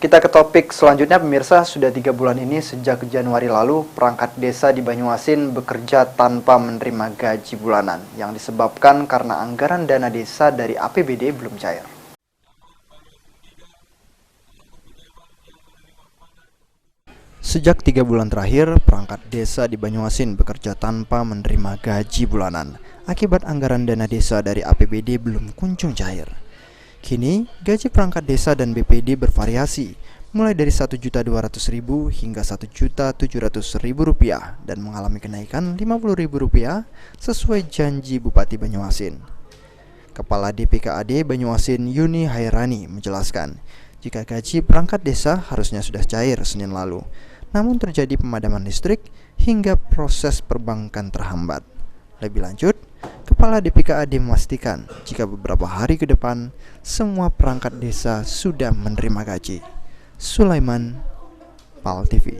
Kita ke topik selanjutnya pemirsa. Sudah 3 bulan ini sejak Januari lalu perangkat desa di Banyuasin bekerja tanpa menerima gaji bulanan yang disebabkan karena anggaran dana desa dari APBD belum cair. Sejak 3 bulan terakhir, perangkat desa di Banyuasin bekerja tanpa menerima gaji bulanan akibat anggaran dana desa dari APBD belum kunjung cair. Kini, gaji perangkat desa dan BPD bervariasi, mulai dari Rp1.200.000 hingga Rp1.700.000 dan mengalami kenaikan Rp50.000 sesuai janji Bupati Banyuasin. Kepala DPKAD Banyuasin Yuni Hairani menjelaskan, jika gaji perangkat desa harusnya sudah cair Senin lalu, namun terjadi pemadaman listrik hingga proses perbankan terhambat. Lebih lanjut, Kepala DPKAD memastikan jika beberapa hari ke depan semua perangkat desa sudah menerima gaji. Sulaiman, PAL TV.